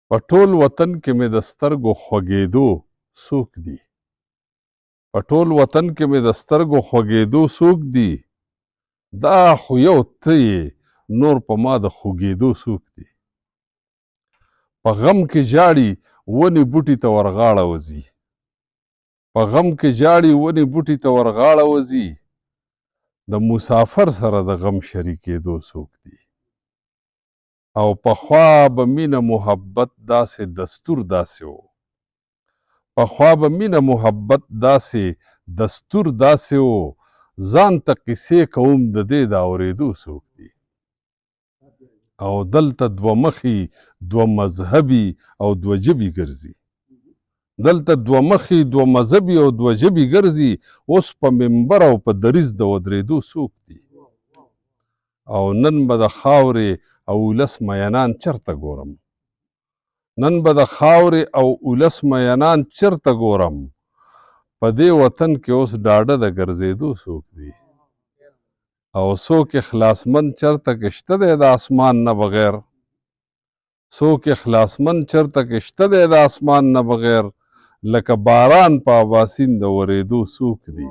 په ټول وطن کې مې د سترګو خوږېدو څوک دي؟ په ټول وطن کې مې د سترګو خوږېدو څوک دي؟ دا خو یو ته یې نور په ما د خوږېدو څوک دي؟ په غم کې ژاړي ونې بوټي ته ورغاړه وځي، په غم کې ژاړي ونې بوټي ته ورغاړه وځي، د مسافر سره د غم شریکېدو څوک دي؟ او پخوا به مینه محبت داسې دستور داسې و، پخوا به مینه محبت داسې دستور داسې و، ځان ته قصې کوم د دې د اورېدو څوک دي؟ او دلته دوه مخي دوه مذهبي او دوه ژبې ګرځي، دلته دوه مخي دوه مذهبي او دوه ژبې ګرځي، اوس په منبر او په دریځ د ودرېدو څوک دي؟ او نن به د خاورې او ولس مینان چرته ګورم، نن به د خاورې او ولس مینان چرته ګورم، په دې وطن کې اوس ډاډه د ګرځېدو څوک دي؟ او څوک اخلاصمند چرته کې شته دی د اسمان نه بغیر؟ څوک اخلاصمند چرته کې شته دی د اسمان نه بغیر؟ لکه باران په اباسین د ورېدو څوک دي؟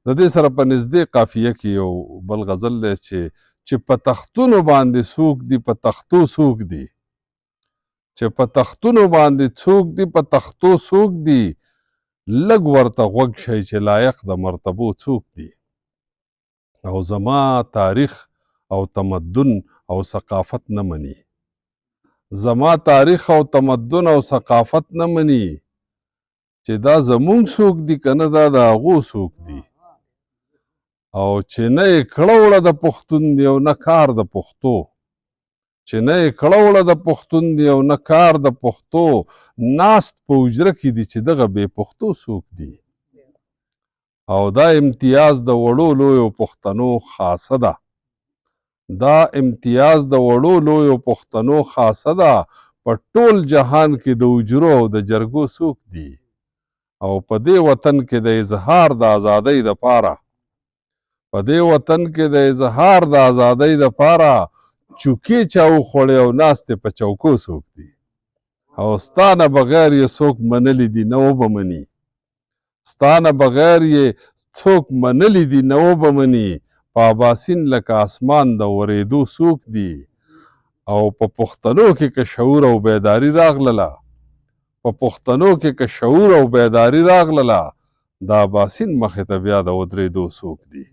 د دې سره په نږدې قافیه کې یو بل غزل دی چې په تختونو باندې څوک دي، په تختو څوک دي، چې په تختونو باندې څوک دي، په تختو څوک دي، لږ ورته غوږ شئ چې لایق د مرتبو څوک دي؟ او زما تاریخ او تمدن او ثقافت نه مني، زما تاریخ او تمدن او ثقافت نه مني، چې دا زمونږ څوک دي که نه دا د هغو څوک دي؟ او چې نه یې کړه وړه د پښتون دی او نه کار د پښتو، چې نه یې کړه وړه د پښتون دی او نه کار د پښتو، ناست په حجره کې دي چې دغه بې پښتو څوک دي؟ او دا امتیاز د وړو لویو پښتنو خاصه ده، دا امتیاز د وړو لویو پښتنو خاصه ده، په ټول جهان کې د حجرو او د جرګو څوک دي؟ او په دې وطن کې د اظهار د ازادۍ دپاره، په دې وطن کې د اظهار د ازادۍ دپاره چوکې چا وخوړې او ناستې په چوکو څوک دي؟ او ستا نه بغیر یې څوک منلی دي نه وبه مني، ستا نه بغیر یې څوک منلی دي نه وبه مني، په اباسین لکه اسمان د ورېدو څوک دي؟ او په پښتنو کې که شعور او بیداري راغلله، په پښتنو کې که شعور او بیداري راغلله، د اباسین مخې ته بیا د ودرېدو څوک دي؟